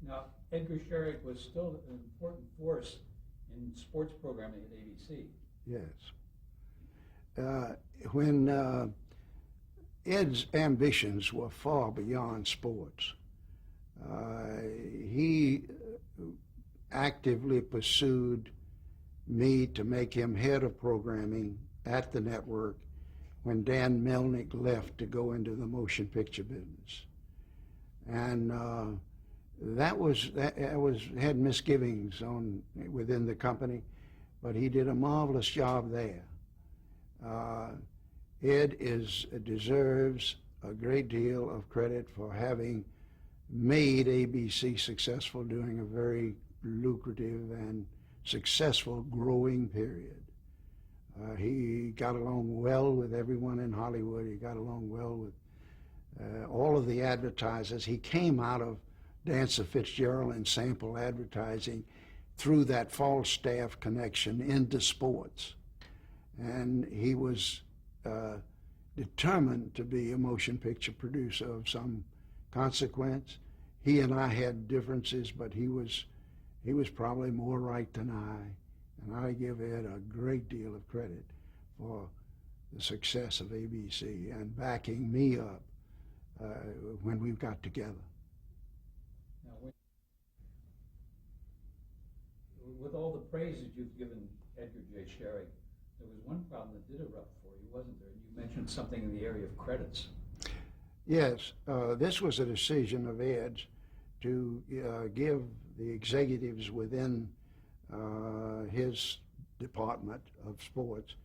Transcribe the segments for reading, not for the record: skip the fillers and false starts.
Now, Edgar Scherick was still an important force in sports programming at ABC. Yes. When Ed's ambitions were far beyond sports, he actively pursued me to make him head of programming at the network when Dan Melnick left to go into the motion picture business. And had misgivings within the company, but he did a marvelous job there. Ed deserves a great deal of credit for having made ABC successful during a very lucrative and successful growing period. He got along well with everyone in Hollywood. He got along well with all of the advertisers. He came out of Dancer Fitzgerald and sample advertising through that Falstaff connection into sports. And he was determined to be a motion picture producer of some consequence. He and I had differences, but he was probably more right than I. And I give Ed a great deal of credit for the success of ABC and backing me up when we got together. Now, with all the praise that you've given Edgar J. Scherick, there was one problem that did erupt for you, wasn't there? You mentioned something in the area of credits. Yes, this was a decision of Ed's to give the executives within his department of sports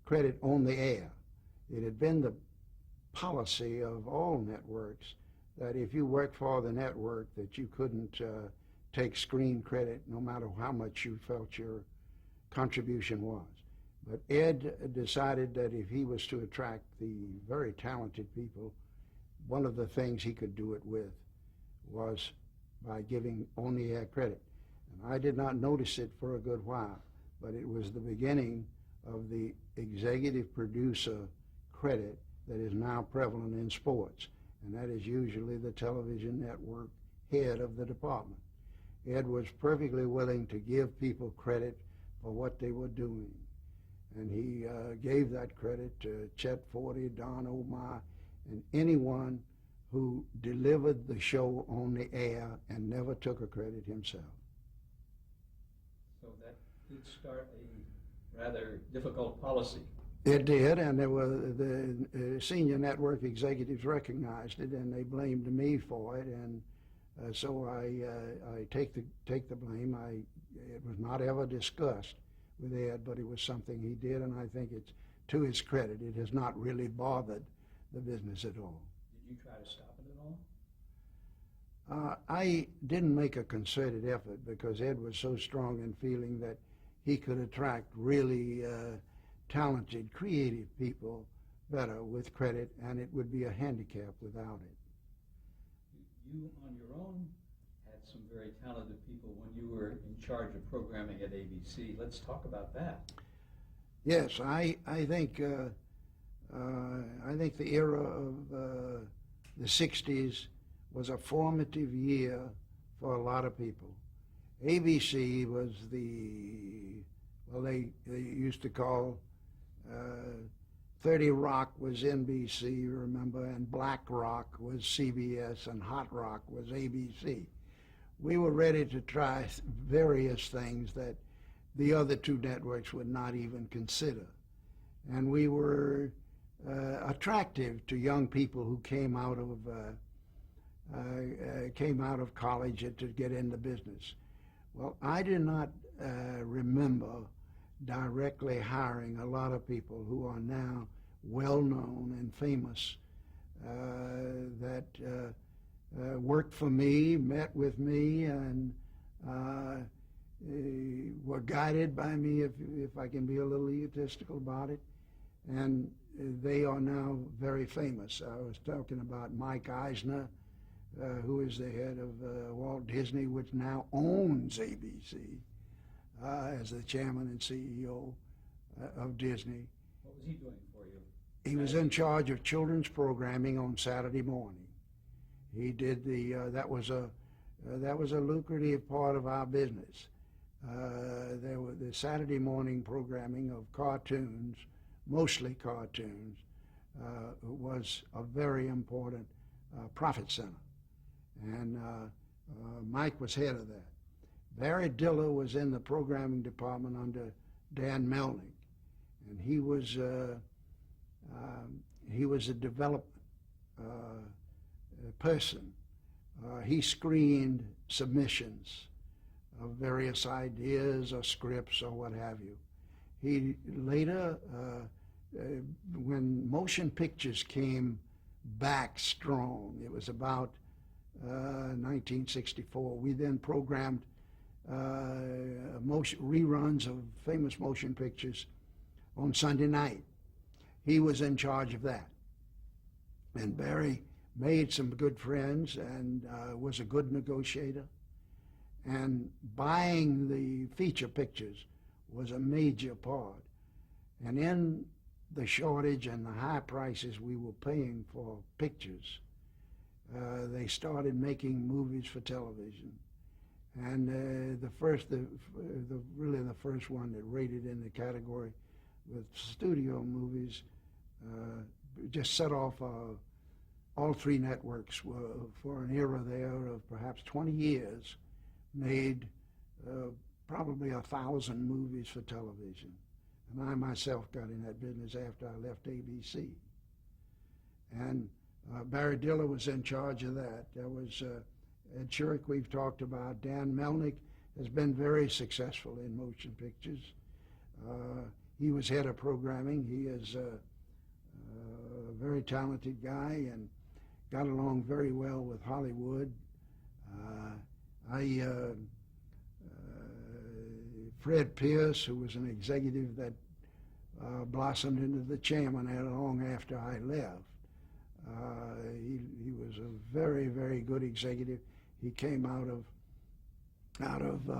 credit on the air. It had been the policy of all networks that if you worked for the network that you couldn't take screen credit no matter how much you felt your contribution was. But Ed decided that if he was to attract the very talented people, one of the things he could do it with was by giving on-the-air credit. And I did not notice it for a good while, but it was the beginning of the executive producer credit that is now prevalent in sports, and that is usually the television network head of the department. Ed was perfectly willing to give people credit for what they were doing, and he gave that credit to Chet Forty, Don Omar, and anyone who delivered the show on the air and never took a credit himself. So that did start a rather difficult policy. It did, and there were the senior network executives recognized it, and they blamed me for it, and so I take the blame. It was not ever discussed with Ed, but it was something he did, and I think it's to his credit. It has not really bothered the business at all. Did you try to stop it at all? I didn't make a concerted effort because Ed was so strong in feeling that he could attract really talented, creative people better with credit, and it would be a handicap without it. You, on your own, had some very talented people when you were in charge of programming at ABC. Let's talk about that. Yes, I think the era of the 60s was a formative year for a lot of people. ABC was they used to call 30 Rock was NBC, you remember, and Black Rock was CBS, and Hot Rock was ABC. We were ready to try various things that the other two networks would not even consider. And we were attractive to young people who came out of college to get into business. Well, I do not remember directly hiring a lot of people who are now well-known and famous that worked for me, met with me, and were guided by me, if I can be a little egotistical about it, and they are now very famous. I was talking about Mike Eisner, who is the head of Walt Disney, which now owns ABC, as the chairman and CEO of Disney. What was he doing for you? He was in charge of children's programming on Saturday morning. He did that was that was a lucrative part of our business. There were the Saturday morning programming of cartoons, mostly cartoons, was a very important profit center. And Mike was head of that. Barry Diller was in the programming department under Dan Melnick, and he was a development person. He screened submissions of various ideas or scripts or what have you. He later, when motion pictures came back strong, it was about 1964, we then programmed reruns of famous motion pictures on Sunday night. He was in charge of that. And Barry made some good friends and was a good negotiator. And buying the feature pictures was a major part. And in the shortage and the high prices we were paying for pictures, they started making movies for television. And really the first one that rated in the category with studio movies just set off all three networks were, for an era there of perhaps 20 years, made probably 1,000 movies for television. And I myself got in that business after I left ABC. And Barry Diller was in charge of that. There was Ed Scherick, we've talked about. Dan Melnick has been very successful in motion pictures. He was head of programming. He is a very talented guy and got along very well with Hollywood. Fred Pierce, who was an executive that blossomed into the chairman long after I left. He was a very, very good executive. He came out of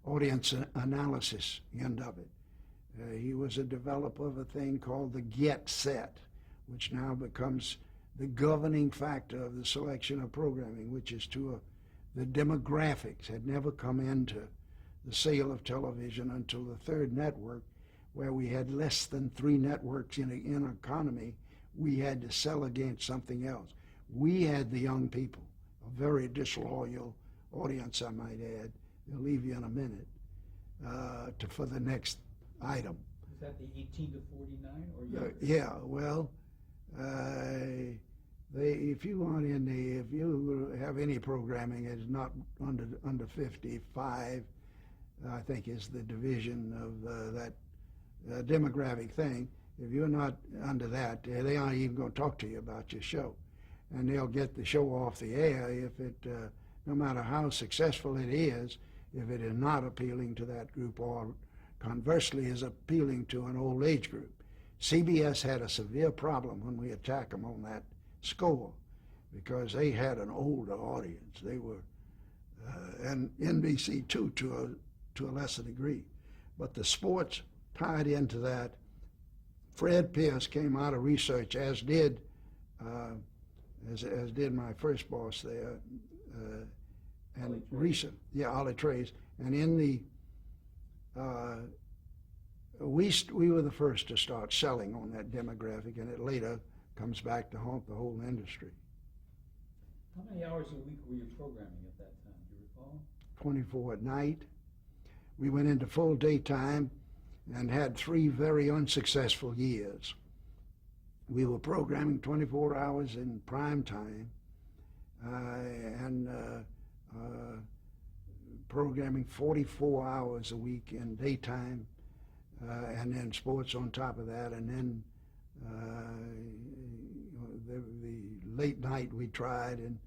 audience analysis end of it. He was a developer of a thing called the Get Set, which now becomes the governing factor of the selection of programming, which is the demographics had never come into the sale of television until the third network, where we had less than 3 networks in an economy. We had to sell against something else. We had the young people, a very disloyal audience, I might add. They'll leave you in a minute for the next item. Is that the 18 to 49 or younger? Yeah, well, if you have any programming, it's not under 55, I think is the division of that demographic thing. If you're not under that, they aren't even going to talk to you about your show. And they'll get the show off the air if it, no matter how successful it is, if it is not appealing to that group or conversely is appealing to an old age group. CBS had a severe problem when we attacked them on that score because they had an older audience. They were, and NBC too, to a lesser degree. But the sports tied into that. Fred Pierce came out of research, as did my first boss there, and recent, Ollie Trace. And in the we were the first to start selling on that demographic, and it later comes back to haunt the whole industry. How many hours a week were you programming at that time? Do you recall? 24 at night. We went into full daytime and had 3 very unsuccessful years. We were programming 24 hours in prime time and programming 44 hours a week in daytime and then sports on top of that, and then the late night we tried, and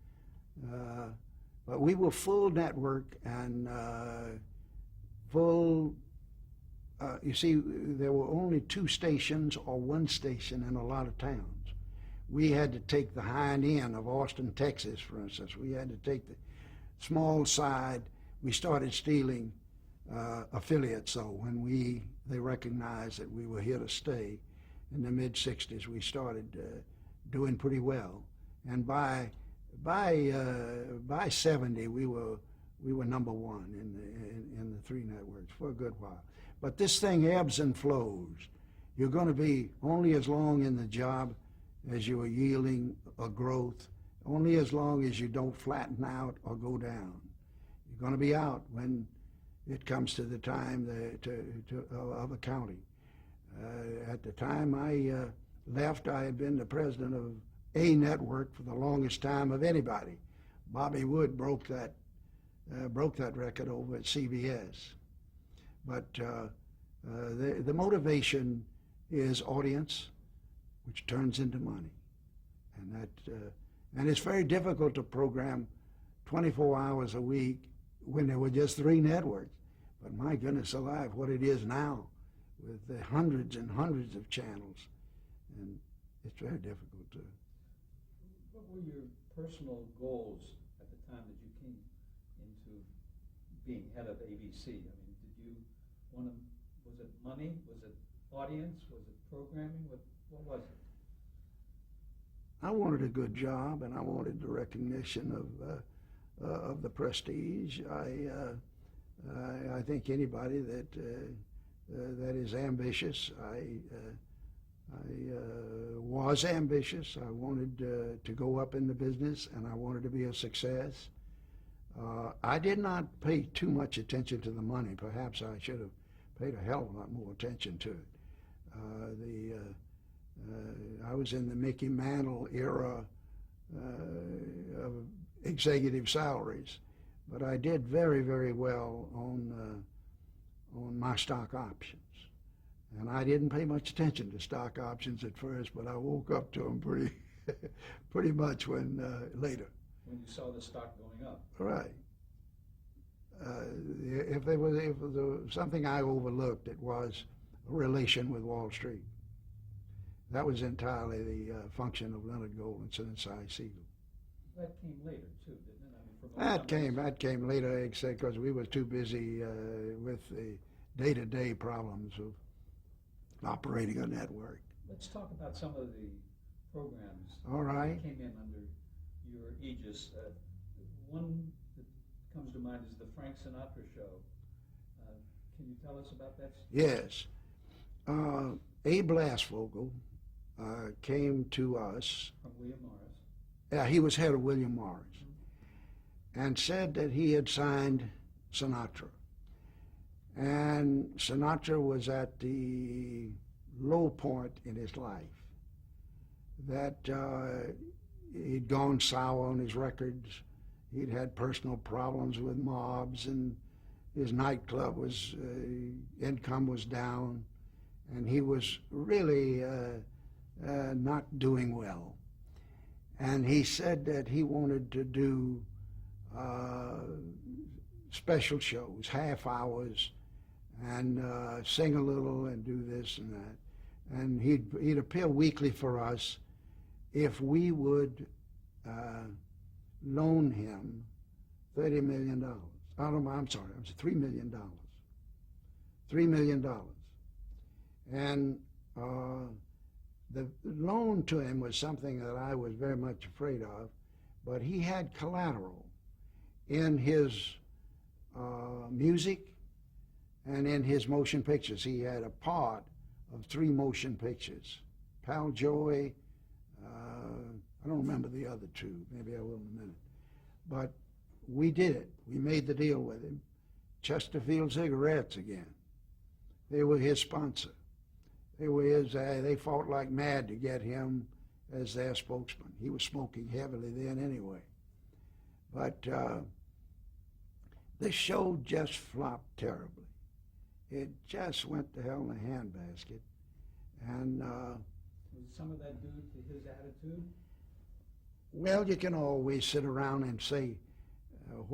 but we were full network and full. You see, there were only 2 stations or 1 station in a lot of towns. We had to take the hind end of Austin, Texas, for instance. We had to take the small side. We started stealing affiliates, though, when they recognized that we were here to stay. In the mid-'60s, we started doing pretty well. And by By 70, we were number one in the three networks for a good while. But this thing ebbs and flows. You're going to be only as long in the job as you are yielding a growth, only as long as you don't flatten out or go down. You're going to be out when it comes to the time of accounting. At the time I left, I had been the president of a network for the longest time of anybody. Bobby Wood broke that record over at CBS. But the motivation is audience, which turns into money, and it's very difficult to program 24 hours a week when there were just three networks. But my goodness alive, what it is now with the hundreds and hundreds of channels, and it's very difficult to. What were your personal goals at the time that you came into being head of ABC? I mean, did you want to, was it money? Was it audience? Was it programming? What was it? I wanted a good job, and I wanted the recognition of the prestige. I think anybody that is ambitious. I was ambitious. I wanted to go up in the business, and I wanted to be a success. I did not pay too much attention to the money. Perhaps I should have paid a hell of a lot more attention to it. I was in the Mickey Mantle era of executive salaries, but I did very, very well on my stock options. And I didn't pay much attention to stock options at first, but I woke up to them pretty much when later. When you saw the stock going up. Right. If there was something I overlooked, it was a relation with Wall Street. That was entirely the function of Leonard Goldman and Cy Siegel. That came later too, didn't it? I mean, that came later, except because we were too busy with the day-to-day problems of operating a network. Let's talk about some of the programs All right. that came in under your aegis. One that comes to mind is the Frank Sinatra Show. Can you tell us about that? Yes. Abe Lasvogel came to us. From William Morris. Yeah, he was head of William Morris, and said that he had signed Sinatra. And Sinatra was at the low point in his life, that he'd gone sour on his records. He'd had personal problems with mobs, and his nightclub was, income was down, and he was really not doing well. And he said that he wanted to do special shows, half hours, and sing a little and do this and that. And he'd appear weekly for us if we would loan him $30 million. Oh, no, I'm sorry, it was $3 million. $3 million. And the loan to him was something that I was very much afraid of, but he had collateral in his music and in his motion pictures. He had a part of 3 motion pictures. Pal Joey, I don't remember the other 2, maybe I will in a minute. But we did it. We made the deal with him. Chesterfield Cigarettes again. They were his sponsor. They fought like mad to get him as their spokesman. He was smoking heavily then anyway. But the show just flopped terribly. It just went to hell in a handbasket. And was some of that due to his attitude? well, you can always sit around and say,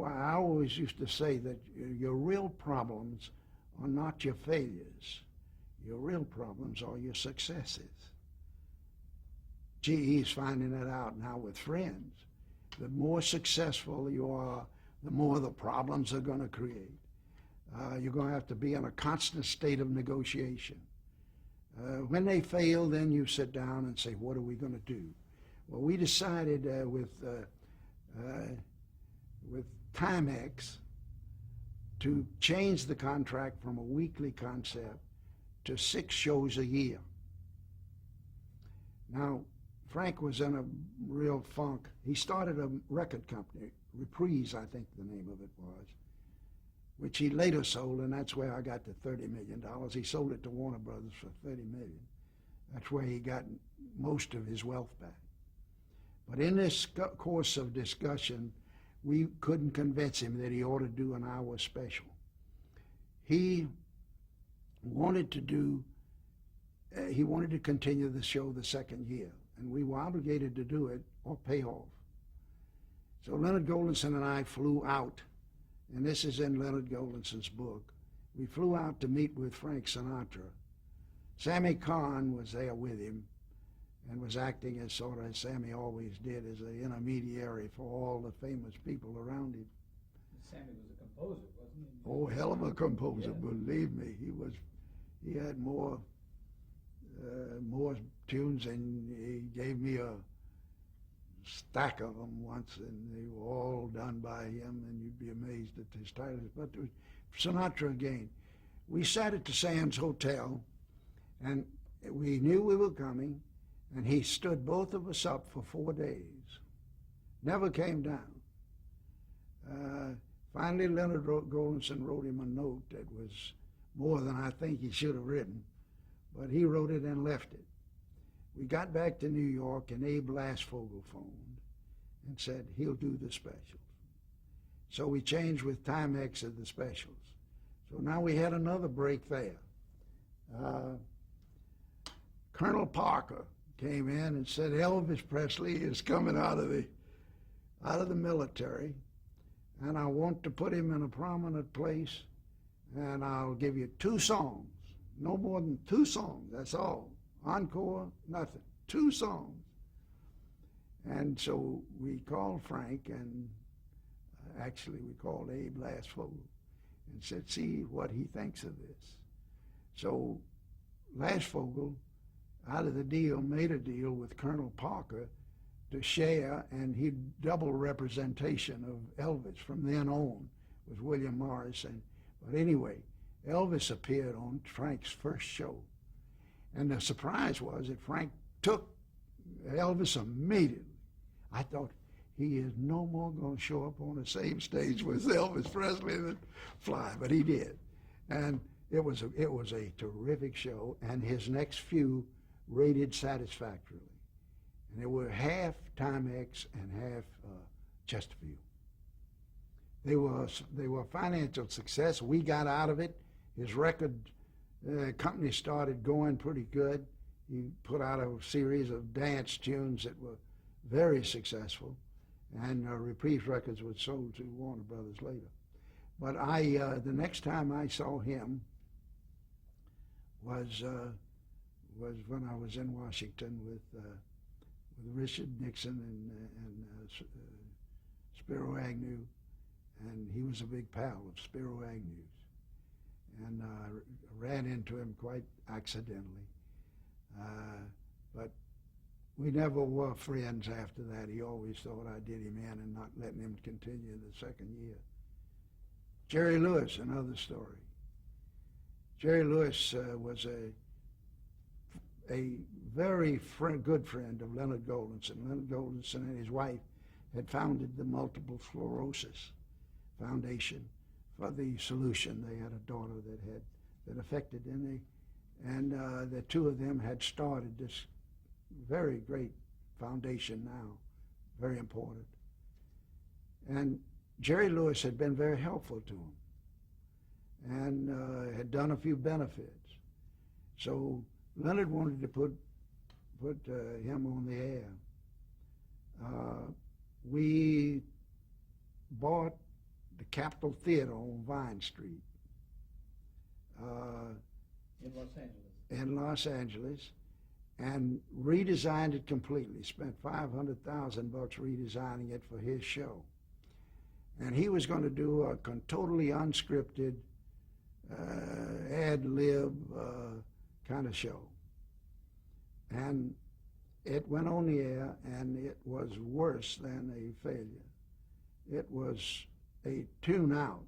I always used to say that your real problems are not your failures. Your real problems are your successes. GE's finding that out now with friends. The more successful you are, the more the problems are going to create. You're going to have to be in a constant state of negotiation. When they fail, then you sit down and say, what are we going to do? Well, we decided with with Timex to change the contract from a weekly concept to 6 shows a year. Now, Frank was in a real funk. He started a record company, Reprise, I think the name of it was, which he later sold, and that's where I got the $30 million. He sold it to Warner Brothers for $30 million. That's where he got most of his wealth back. But in this course of discussion, we couldn't convince him that he ought to do an hour special. He wanted to continue the show the second year, and we were obligated to do it or pay off. So Leonard Goldenson and I flew out, and this is in Leonard Goldenson's book. We flew out to meet with Frank Sinatra. Sammy Cahn was there with him and was acting as sort of, as Sammy always did, as an intermediary for all the famous people around him. Sammy was a composer, wasn't he? Oh, hell of a composer, Yeah. believe me. He had more tunes, and he gave me a stack of them once, and they were all done by him, and you'd be amazed at his titles. But Sinatra again. We sat at the Sands Hotel, and we knew we were coming, and he stood both of us up for 4 days. Never came down. Finally, Leonard Goldenson wrote him a note that was more than I think he should have written, but he wrote it and left it. We got back to New York, and Abe Lasvogel phoned and said he'll do the specials. So we changed with Timex of the specials. So now we had another break there. Colonel Parker came in and said Elvis Presley is coming out of the military, and I want to put him in a prominent place, and I'll give you 2 songs, no more than 2 songs, that's all. Encore, nothing, 2 songs. And so we called Frank, and actually we called Abe Lasvogel and said, see what he thinks of this. So Lasvogel, out of the deal, made a deal with Colonel Parker to share, and he'd double representation of Elvis from then on with William Morris. But anyway, Elvis appeared on Frank's first show. And the surprise was that Frank took Elvis immediately. I thought, he is no more going to show up on the same stage with Elvis Presley than fly, but he did. And it was a terrific show, and his next few rated satisfactorily. And they were half Timex and half Chesterfield. They were a financial success. We got out of it. His record company started going pretty good. He put out a series of dance tunes that were very successful, and Reprise Records was sold to Warner Brothers later. But the next time I saw him was when I was in Washington with Richard Nixon and Spiro Agnew, and he was a big pal of Spiro Agnew's. And I ran into him quite accidentally. But we never were friends after that. He always thought I did him in and not letting him continue the second year. Jerry Lewis, another story. Jerry Lewis was a very good friend of Leonard Goldenson. Leonard Goldenson and his wife had founded the Multiple Sclerosis Foundation for the solution. They had a daughter that affected, and the two of them had started this very great foundation now, very important. And Jerry Lewis had been very helpful to him and had done a few benefits. So Leonard wanted to put him on the air. We bought the Capitol Theater on Vine Street in Los Angeles, and redesigned it completely. Spent $500,000 redesigning it for his show, and he was going to do a totally unscripted, ad-lib kind of show. And it went on the air, and it was worse than a failure. it was a tune-out.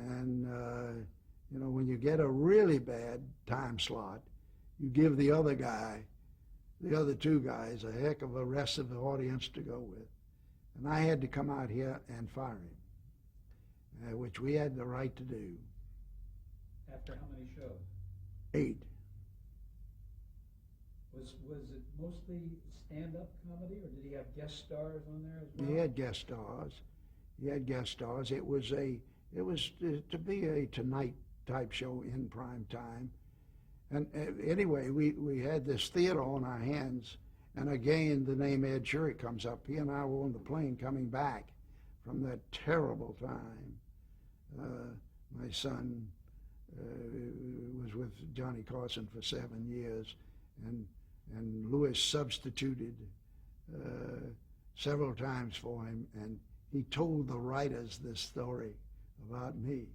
And, when you get a really bad time slot, you give the other two guys, a heck of a rest of the audience to go with. And I had to come out here and fire him, which we had the right to do. After how many shows? 8. Was it mostly stand-up comedy, or did he have guest stars on there as well? He had guest stars. It was to be a Tonight type show in prime time. And anyway, we had this theater on our hands, and again the name Ed Scherick comes up. He and I were on the plane coming back from that terrible time. My son was with Johnny Carson for 7 years, and Lewis substituted several times for him, and he told the writers this story about me.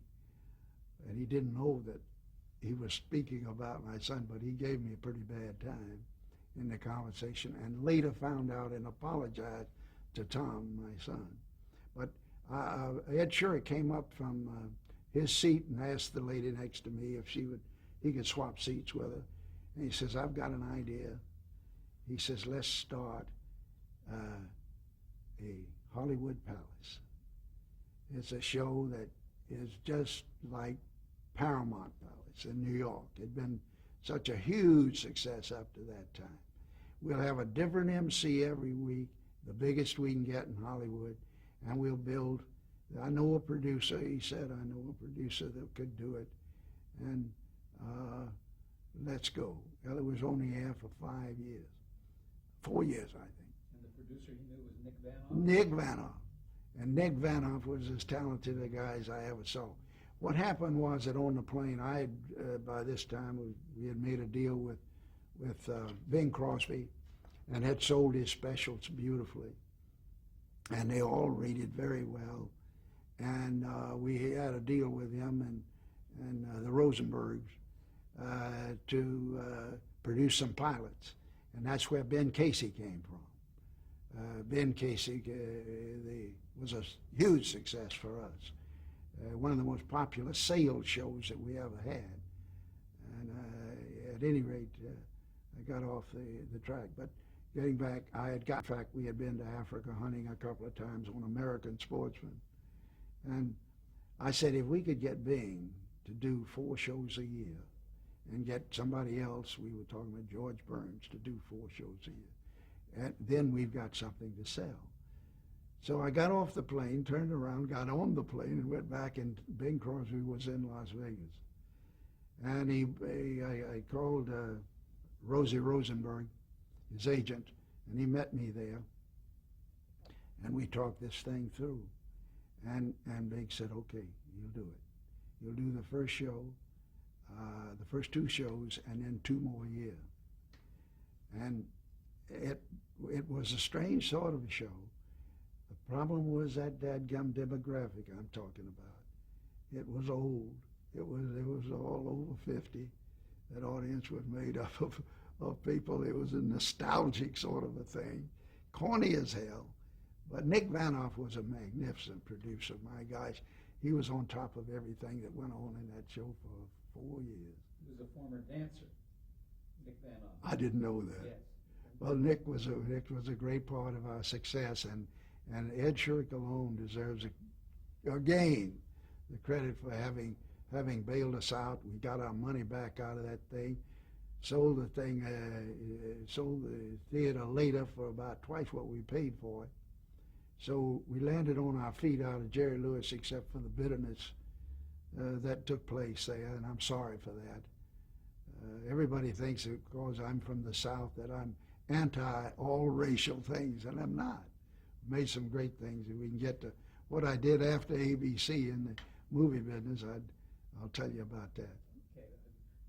And he didn't know that he was speaking about my son, but he gave me a pretty bad time in the conversation, and later found out and apologized to Tom, my son. But Ed Scherick came up from his seat and asked the lady next to me if he could swap seats with her. And he says, "I've got an idea." He says, "Let's start a Hollywood Palace." It's a show that is just like Paramount Palace in New York. It'd been such a huge success up to that time. We'll have a different MC every week, the biggest we can get in Hollywood, and we'll build. I know a producer, he said, I know a producer that could do it, and let's go. Well, it was only here for 5 years. 4 years, I think. And the producer he knew was Nick Vanoff? Nick Vanoff. And Nick Vanoff was as talented a guy as I ever saw. What happened was that on the plane, I had, by this time, we had made a deal with Bing Crosby and had sold his specials beautifully. And they all rated very well. And we had a deal with him and the Rosenbergs to produce some pilots. And that's where Ben Casey came from. Ben Casey was a huge success for us. One of the most popular sales shows that we ever had. And at any rate, I got off the track. But getting back, in fact, we had been to Africa hunting a couple of times on American Sportsman. And I said, if we could get Bing to do 4 shows a year and get somebody else, we were talking about George Burns, to do 4 shows a year, and then we've got something to sell. So I got off the plane, turned around, got on the plane, and went back, and Bing Crosby was in Las Vegas. And I called Rosie Rosenberg, his agent, and he met me there. And we talked this thing through. And Bing said, okay, you'll do it. You'll do the first show, the first 2 shows, and then 2 more a year. And it was a strange sort of a show. The problem was that dadgum demographic I'm talking about. It was old. It was all over 50. That audience was made up of people. It was a nostalgic sort of a thing, corny as hell. But Nick Vanoff was a magnificent producer. My gosh, he was on top of everything that went on in that show for 4 years. He was a former dancer, Nick Vanoff. I didn't know that. Yes. Well, Nick was a great part of our success, and Ed Scherick alone deserves again the credit for having bailed us out. We got our money back out of that thing, sold the theater later for about twice what we paid for it. So we landed on our feet out of Jerry Lewis, except for the bitterness that took place there, and I'm sorry for that. Everybody thinks that because I'm from the South that I'm anti all racial things, and I'm not. Made some great things, and we can get to what I did after ABC in the movie business. I'll tell you about that. Okay,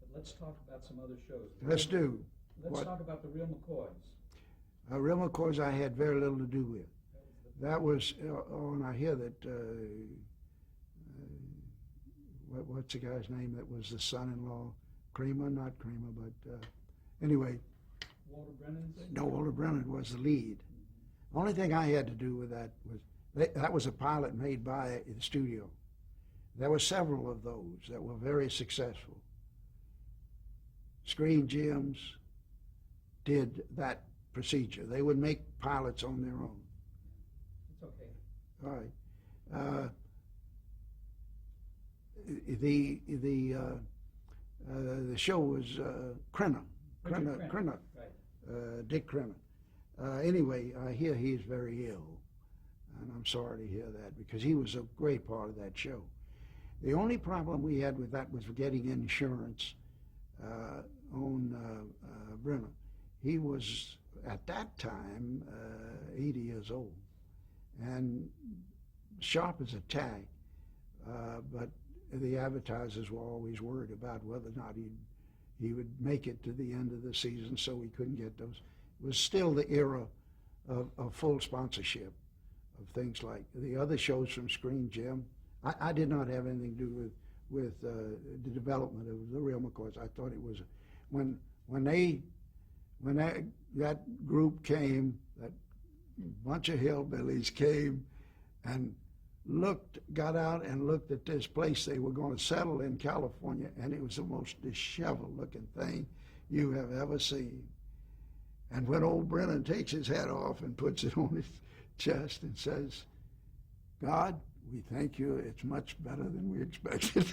but let's talk about some other shows. Let's do. Let's talk about the Real McCoys. Real McCoys I had very little to do with. That was, and I hear that, what's the guy's name that was the son-in-law? Creamer, not Creamer, but anyway. Walter Brennan? No, Walter Brennan was the lead. The only thing I had to do with that That was a pilot made by the studio. There were several of those that were very successful. Screen Gems did that procedure. They would make pilots on their own. It's okay. All right. The show was Crenna. Right. Dick Crenna. Anyway, I hear he's very ill, and I'm sorry to hear that because he was a great part of that show. The only problem we had with that was getting insurance on Brenner. He was, at that time, 80 years old, and sharp as a tack, but the advertisers were always worried about whether or not he would make it to the end of the season, so we couldn't get those. It was still the era of full sponsorship of things like the other shows from Screen Gem. I did not have anything to do with the development of the Real McCoys. I thought it was when that group came, that bunch of hillbillies came and got out and looked at this place they were going to settle in California, and it was the most disheveled looking thing you have ever seen. And when old Brennan takes his hat off and puts it on his chest and says, "God, we thank you, it's much better than we expected."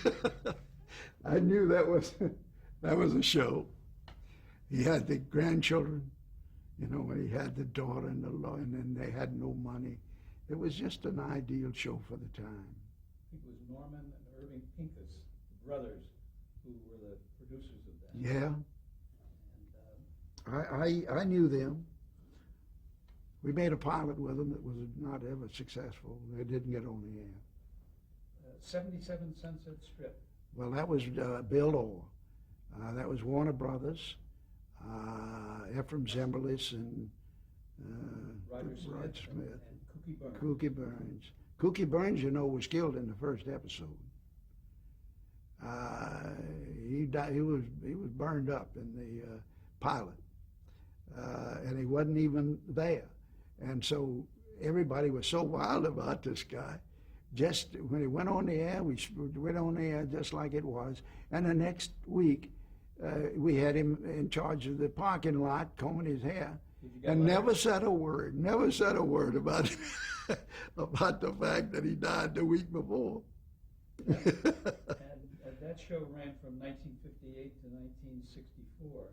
I knew that was a show. He had the grandchildren, when he had the daughter and then they had no money. It was just an ideal show for the time. I think it was Norman and Irving Pincus, the brothers, who were the producers of that. Yeah. And I knew them. We made a pilot with them that was not ever successful. They didn't get on the air. 77 Sunset Strip. Well, that was Bill Orr. That was Warner Brothers, Ephraim Zimbalist, and Roger Smith. And Cookie Burns. Cookie Burns. Cookie Burns, was killed in the first episode. He died. He was burned up in the pilot, and he wasn't even there. And so everybody was so wild about this guy. Just when he went on the air, we went on the air just like it was. And the next week, we had him in charge of the parking lot, combing his hair, and never said a word about about the fact that he died the week before. And that show ran from 1958 to 1964.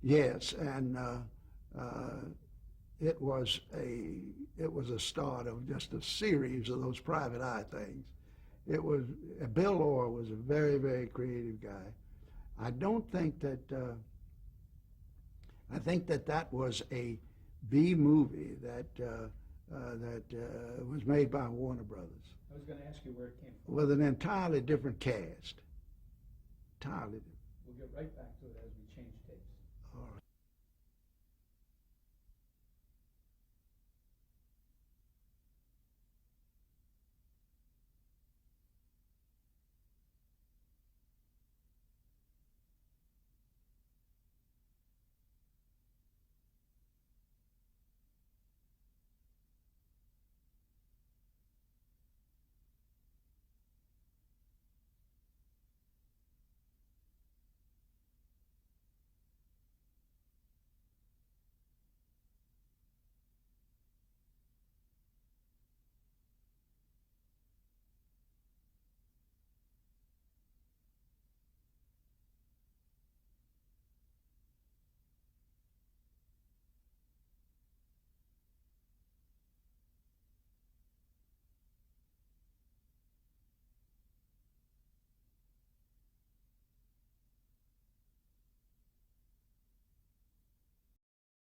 Yes, and it was a start of just a series of those private eye things. It was Bill Orr was a very, very creative guy. I don't think that I think that was a B movie that was made by Warner Brothers. I was going to ask you where it came from. With an entirely different cast. Entirely different. We'll get right back to it as we